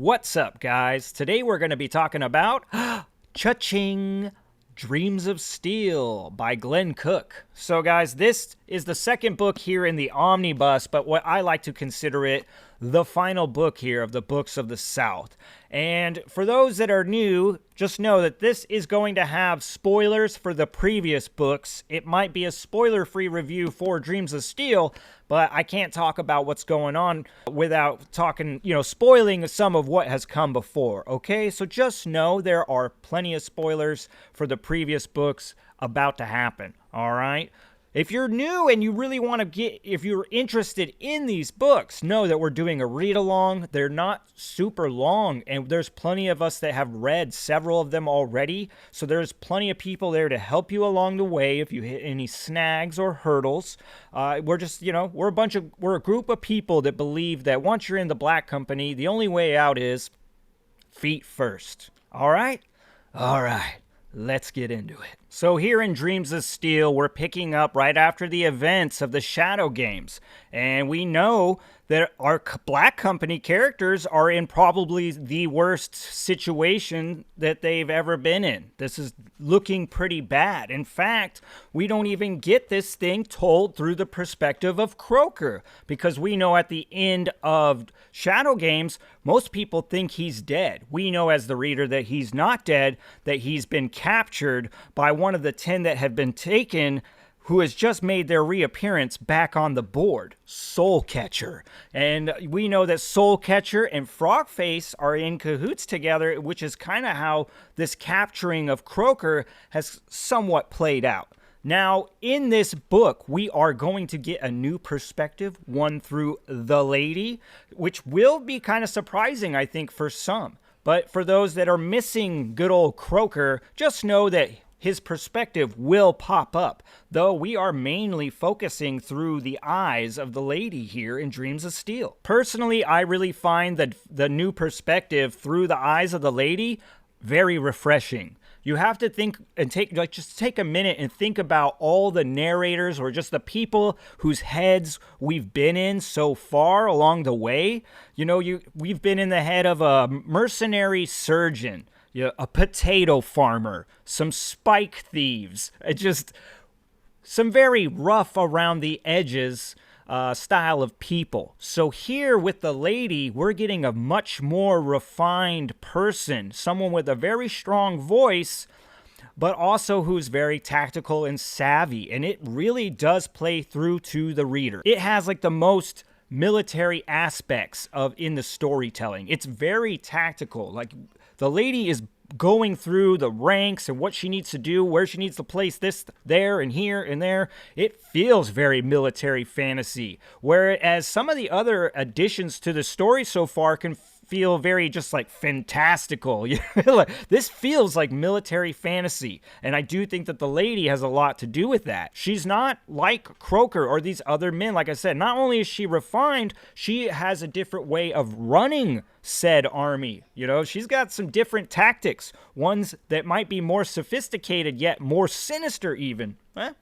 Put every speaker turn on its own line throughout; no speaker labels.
What's up, guys? Today we're going to be talking about Cha-Ching! Dreams of Steel by Glen Cook. So, guys, this is the second book here in the omnibus, but what I like to consider it the final book here of the Books of the South. And for those that are new, just know that this is going to have spoilers for the previous books. It might be a spoiler-free review for Dreams of Steel, but I can't talk about what's going on without talking, spoiling some of what has come before, okay? So just know there are plenty of spoilers for the previous books about to happen, all right? If you're new and you really want to if you're interested in these books, know that we're doing a read-along. They're not super long, and there's plenty of us that have read several of them already. So there's plenty of people there to help you along the way if you hit any snags or hurdles. We're just, we're a group of people that believe that once you're in the Black Company, the only way out is feet first. All right? All right. Let's get into it. So here in Dreams of Steel, we're picking up right after the events of the Shadow Games. And we know that our Black Company characters are in probably the worst situation that they've ever been in. This is looking pretty bad. In fact, we don't even get this thing told through the perspective of Croker, because we know at the end of Shadow Games, most people think he's dead. We know as the reader that he's not dead, that he's been captured by one of the 10 that have been taken, who has just made their reappearance back on the board, Soulcatcher. And we know that Soulcatcher and Frogface are in cahoots together, which is kind of how this capturing of Croker has somewhat played out. Now, in this book, we are going to get a new perspective, one through the lady, which will be kind of surprising, I think, for some. But for those that are missing good old Croker, just know that his perspective will pop up, though we are mainly focusing through the eyes of the lady here in Dreams of Steel. Personally, I really find that the new perspective through the eyes of the lady very refreshing. You have to think and just take a minute and think about all the narrators or just the people whose heads we've been in so far along the way. We've been in the head of a mercenary surgeon, a potato farmer, some spike thieves, just some very rough around the edges style of people. So here with the lady, we're getting a much more refined person, someone with a very strong voice, but also who's very tactical and savvy. And it really does play through to the reader. It has like the most military aspects in the storytelling. It's very tactical. Like the lady is going through the ranks and what she needs to do, where she needs to place this there and here and there. It feels very military fantasy, whereas some of the other additions to the story so far can feel very just like fantastical. This feels like military fantasy, and I do think that the lady has a lot to do with that. She's not like Croker or these other men. Like I said, not only is she refined, she has a different way of running said army. She's got some different tactics, ones that might be more sophisticated yet more sinister even.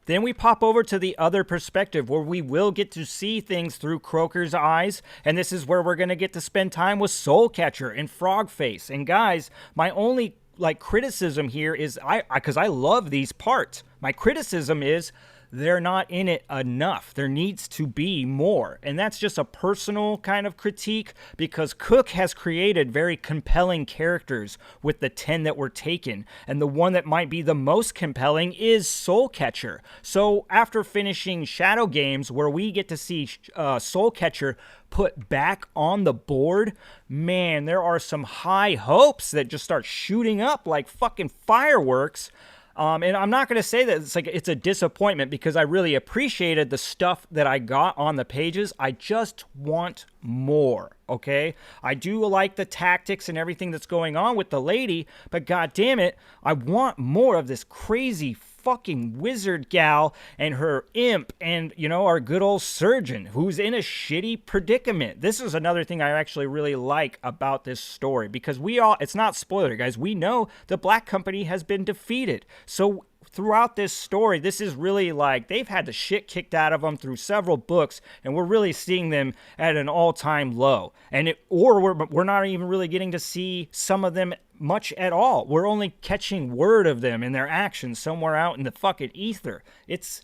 Then we pop over to the other perspective where we will get to see things through Croker's eyes, and this is where we're going to get to spend time with Soulcatcher and Frogface. And guys, my only criticism here is because I love these parts. My criticism is they're not in it enough. There needs to be more. And that's just a personal kind of critique, because Cook has created very compelling characters with the 10 that were taken. And the one that might be the most compelling is Soulcatcher. So after finishing Shadow Games, where we get to see Soulcatcher put back on the board, man, there are some high hopes that just start shooting up like fucking fireworks. And I'm not going to say that it's a disappointment, because I really appreciated the stuff that I got on the pages. I just want more, okay? I do like the tactics and everything that's going on with the lady, but god damn it, I want more of this crazy fucking wizard gal and her imp and, our good old surgeon who's in a shitty predicament. This is another thing I actually really like about this story, because it's not spoiler, guys. We know the Black Company has been defeated. So throughout this story, this is really like they've had the shit kicked out of them through several books, and we're really seeing them at an all-time low. Or we're not even really getting to see some of them much at all. We're only catching word of them and their actions somewhere out in the fucking ether. It's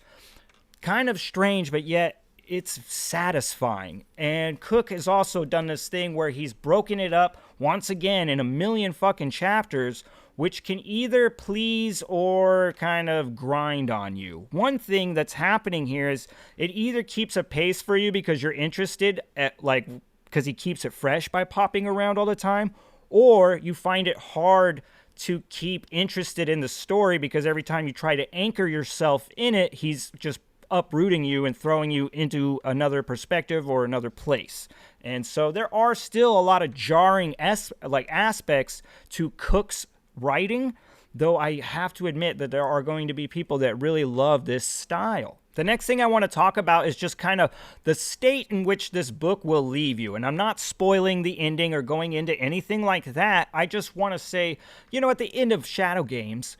kind of strange, but yet it's satisfying. And Cook has also done this thing where he's broken it up once again in a million fucking chapters, which can either please or kind of grind on you. One thing that's happening here is it either keeps a pace for you because you're interested because he keeps it fresh by popping around all the time, or you find it hard to keep interested in the story because every time you try to anchor yourself in it, he's just uprooting you and throwing you into another perspective or another place. And so there are still a lot of jarring aspects to Cook's writing, though I have to admit that there are going to be people that really love this style. The next thing I want to talk about is just kind of the state in which this book will leave you. And I'm not spoiling the ending or going into anything like that. I just want to say, at the end of Shadow Games,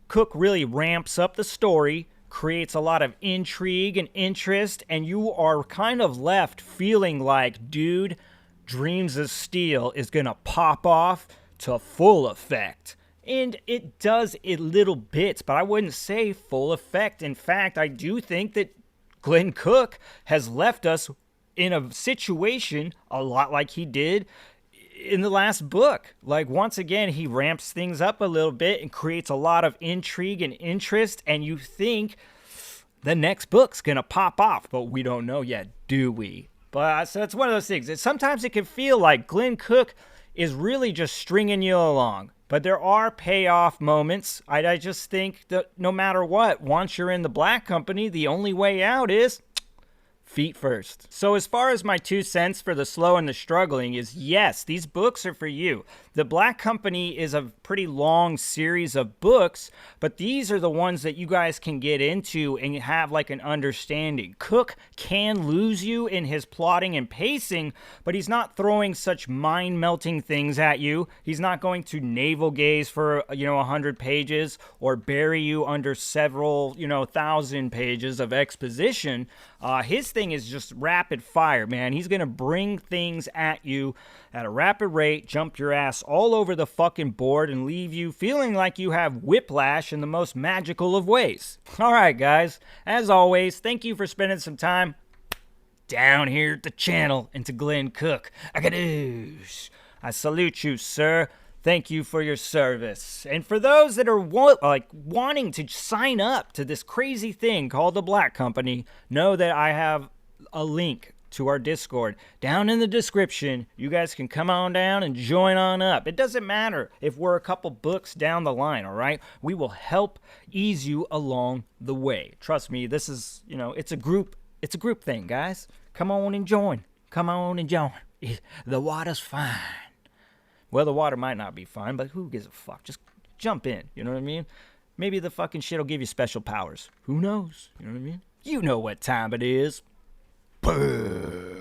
Cook really ramps up the story, creates a lot of intrigue and interest, and you are kind of left feeling like, dude, Dreams of Steel is going to pop off to full effect. And it does in little bits, but I wouldn't say full effect. In fact, I do think that Glen Cook has left us in a situation a lot like he did in the last book. Like, once again, he ramps things up a little bit and creates a lot of intrigue and interest, and you think the next book's gonna pop off, but we don't know yet, do we? But so it's one of those things. Sometimes it can feel like Glen Cook is really just stringing you along. But there are payoff moments. I just think that no matter what, once you're in the Black Company, the only way out is feet first. So as far as my 2 cents for the slow and the struggling is, yes, these books are for you. The Black Company is a pretty long series of books, but these are the ones that you guys can get into and have like an understanding. Cook can lose you in his plotting and pacing, but he's not throwing such mind-melting things at you. He's not going to navel gaze for, 100 pages or bury you under several, 1,000 pages of exposition. His thing is just rapid fire, man. He's going to bring things at you at a rapid rate, jump your ass all over the fucking board, and leave you feeling like you have whiplash in the most magical of ways. All right, guys. As always, thank you for spending some time down here at the channel and to Glen Cook. Akadoosh. I salute you, sir. Thank you for your service. And for those that are wanting to sign up to this crazy thing called the Black Company, know that I have a link to our Discord down in the description. You guys can come on down and join on up. It doesn't matter if we're a couple books down the line, all right? We will help ease you along the way. Trust me, this is, it's a group thing, guys. Come on and join. Come on and join. The water's fine. Well, the water might not be fine, but who gives a fuck? Just jump in, you know what I mean? Maybe the fucking shit will give you special powers. Who knows? You know what I mean? You know what time it is. Brr.